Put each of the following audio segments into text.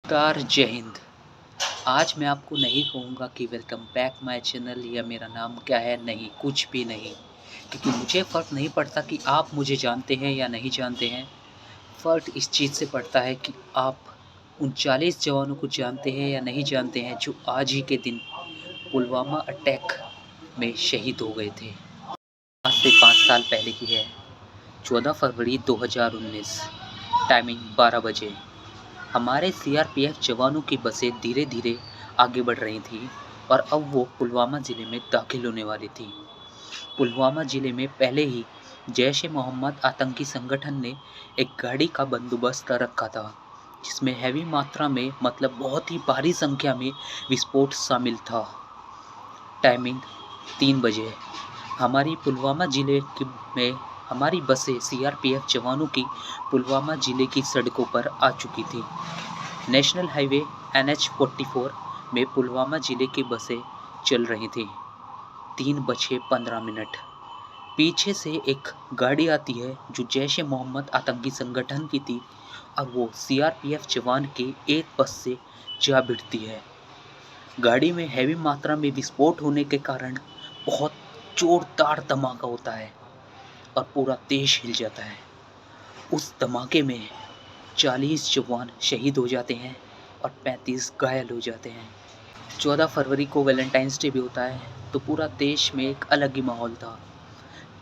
नमस्कार, जय हिंद। आज मैं आपको नहीं कहूँगा कि वेलकम बैक माय चैनल या मेरा नाम क्या है, नहीं, कुछ भी नहीं। क्योंकि मुझे फ़र्क नहीं पड़ता कि आप मुझे जानते हैं या नहीं जानते हैं। फ़र्क इस चीज़ से पड़ता है कि आप उन 40 जवानों को जानते हैं या नहीं जानते हैं जो आज ही के दिन पुलवामा अटैक में शहीद हो गए थे। आज से 5 साल पहले की है, 14 फरवरी 2019, टाइमिंग 12 बजे। हमारे सीआरपीएफ जवानों की बसें धीरे-धीरे आगे बढ़ रही थीं और अब वो पुलवामा ज़िले में दाखिल होने वाली थी। पुलवामा ज़िले में पहले ही जैश-ए-मोहम्मद आतंकी संगठन ने एक गाड़ी का बंदोबस्त रखा था, जिसमें हैवी मात्रा में मतलब बहुत ही भारी संख्या में विस्फोट शामिल था। टाइमिंग 3 बजे हमारी पुलवामा ज़िले में हमारी बसें सीआरपीएफ जवानों की पुलवामा ज़िले की सड़कों पर आ चुकी थी। नेशनल हाईवे NH-44 में पुलवामा ज़िले की बसें चल रही थीं। 3:15 पीछे से एक गाड़ी आती है जो जैश-ए-मोहम्मद आतंकी संगठन की थी और वो सीआरपीएफ जवान के एक बस से जा भिड़ती है। गाड़ी में हैवी मात्रा में विस्फोट होने के कारण बहुत जोरदार धमाका होता है और पूरा देश हिल जाता है। उस धमाके में 40 जवान शहीद हो जाते हैं और 35 घायल हो जाते हैं। 14 फरवरी को वैलेंटाइंस डे भी होता है, तो पूरा देश में एक अलग ही माहौल था।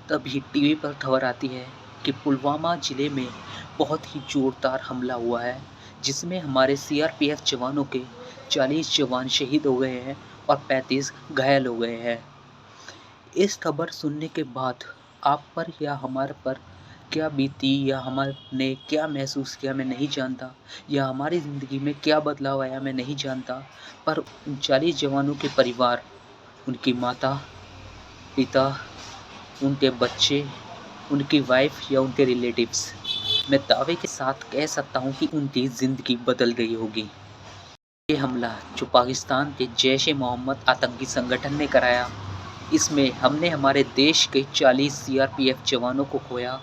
तभी टीवी पर खबर आती है कि पुलवामा ज़िले में बहुत ही जोरदार हमला हुआ है, जिसमें हमारे सीआरपीएफ जवानों के 40 जवान शहीद हो गए हैं और 35 घायल हो गए हैं। इस खबर सुनने के बाद आप पर या हमारे पर क्या बीती या हमने क्या महसूस किया मैं नहीं जानता, या हमारी ज़िंदगी में क्या बदलाव आया मैं नहीं जानता, पर उन 40 जवानों के परिवार, उनकी माता, पिता, उनके बच्चे, उनकी वाइफ़ या उनके रिलेटिव्स, मैं दावे के साथ कह सकता हूँ कि उनकी ज़िंदगी बदल गई होगी। ये हमला जो पाकिस्तान के जैश-ए-मोहम्मद आतंकी संगठन ने कराया, इसमें हमने हमारे देश के 40 सीआरपीएफ जवानों को खोया।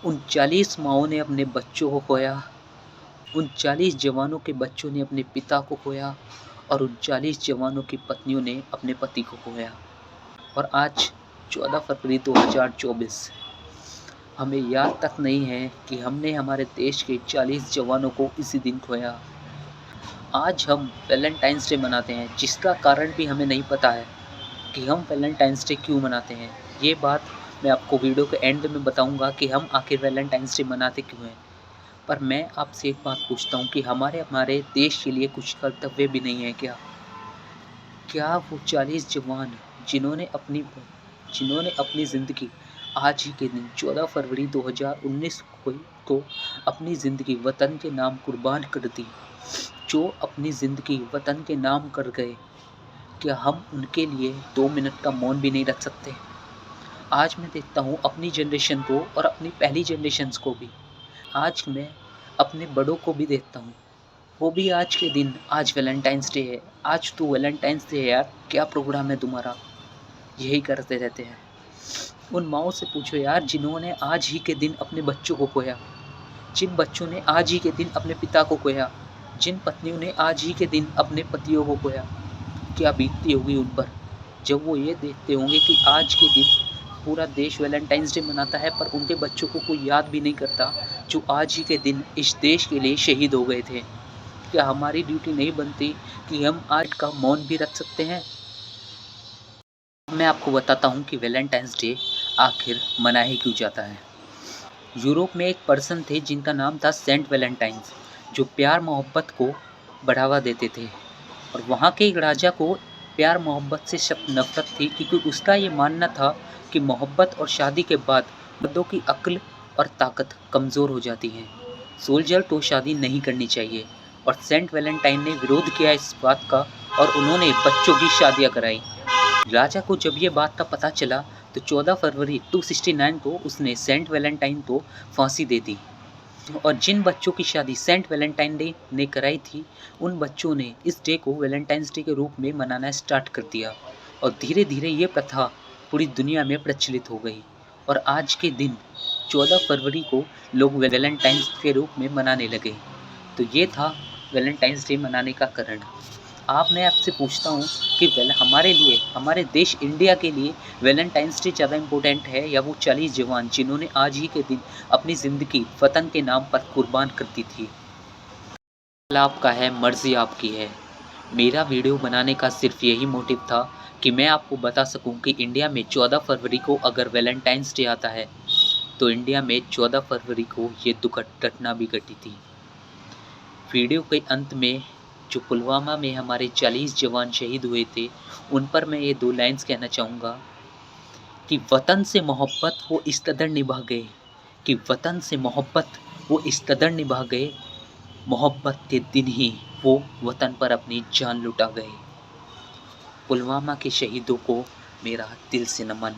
उन 40 माँओं ने अपने बच्चों को खोया। उन 40 जवानों के बच्चों ने अपने पिता को खोया और उन 40 जवानों की पत्नियों ने अपने पति को खोया। और आज 14 फरवरी 2024 हमें याद तक नहीं है कि हमने हमारे देश के 40 जवानों को इसी दिन खोया। आज हम वैलेंटाइंस डे मनाते हैं, जिसका कारण भी हमें नहीं पता है कि हम वैलेंटाइंस डे क्यों मनाते हैं। ये बात मैं आपको वीडियो के एंड में बताऊंगा कि हम आखिर वैलेंटाइंस डे मनाते क्यों हैं। पर मैं आपसे एक बात पूछता हूँ कि हमारे देश के लिए कुछ कर्तव्य भी नहीं है क्या? क्या वो 40 जवान जिन्होंने अपनी ज़िंदगी आज ही के दिन 14 फरवरी 2019 को अपनी ज़िंदगी वतन के नाम कुर्बान कर दी, जो अपनी ज़िंदगी वतन के नाम कर गए, क्या हम उनके लिए 2 मिनट का मौन भी नहीं रख सकते? आज मैं देखता हूँ अपनी जनरेशन को और अपनी पहली जनरेशन्स को भी। आज मैं अपने बड़ों को भी देखता हूँ, वो भी आज के दिन, आज वैलेंटाइंस डे है, आज तो वैलेंटाइंस डे है यार, क्या प्रोग्राम है तुम्हारा? यही करते रहते हैं। उन माँओं से पूछो यार, जिन्होंने आज ही के दिन अपने बच्चों को खोया, जिन बच्चों ने आज ही के दिन अपने पिता को खोया, जिन पत्नियों ने आज ही के दिन अपने पतियों को खोया, क्या बीतती होगी उन पर, जब वो ये देखते होंगे कि आज के दिन पूरा देश वैलेंटाइंस डे मनाता है पर उनके बच्चों को कोई याद भी नहीं करता, जो आज ही के दिन इस देश के लिए शहीद हो गए थे। क्या हमारी ड्यूटी नहीं बनती कि हम आज का मौन भी रख सकते हैं? मैं आपको बताता हूँ कि वैलेंटाइंस डे आखिर मनाया क्यों जाता है। यूरोप में एक पर्सन थे जिनका नाम था सेंट वैलेंटाइन्स, जो प्यार मोहब्बत को बढ़ावा देते थे। और वहाँ के एक राजा को प्यार मोहब्बत से सख्त नफ़रत थी, क्योंकि उसका ये मानना था कि मोहब्बत और शादी के बाद मर्दों की अक्ल और ताकत कमज़ोर हो जाती है। सोल्जर तो शादी नहीं करनी चाहिए, और सेंट वैलेंटाइन ने विरोध किया इस बात का और उन्होंने बच्चों की शादियाँ कराई। राजा को जब ये बात का पता चला तो 14 फरवरी 269 को उसने सेंट वैलेंटाइन को फांसी दे दी। और जिन बच्चों की शादी सेंट वैलेंटाइन डे ने कराई थी, उन बच्चों ने इस डे को वैलेंटाइंस डे के रूप में मनाना स्टार्ट कर दिया और धीरे धीरे ये प्रथा पूरी दुनिया में प्रचलित हो गई। और आज के दिन 14 फरवरी को लोग वैलेंटाइंस के रूप में मनाने लगे। तो ये था वैलेंटाइंस डे मनाने का कारण। आप मैं आपसे पूछता हूँ कि हमारे लिए, हमारे देश इंडिया के लिए वैलेंटाइंस डे ज़्यादा इम्पोर्टेंट है या वो 40 जवान जिन्होंने आज ही के दिन अपनी ज़िंदगी वतन के नाम पर कुर्बान कर दी थी? सवाल आपका है, मर्ज़ी आपकी है। मेरा वीडियो बनाने का सिर्फ़ यही मोटिव था कि मैं आपको बता सकूँ कि इंडिया में 14 फरवरी को अगर वैलेंटाइंस डे आता है, तो इंडिया में 14 फरवरी को ये दुखद घटना भी घटी थी। वीडियो के अंत में जो पुलवामा में हमारे 40 जवान शहीद हुए थे, उन पर मैं ये 2 लाइन्स कहना चाहूँगा कि वतन से मोहब्बत वो इस कदर निभा गए, कि वतन से मोहब्बत वो इस कदर निभा गए, मोहब्बत के दिन ही वो वतन पर अपनी जान लुटा गए। पुलवामा के शहीदों को मेरा दिल से नमन।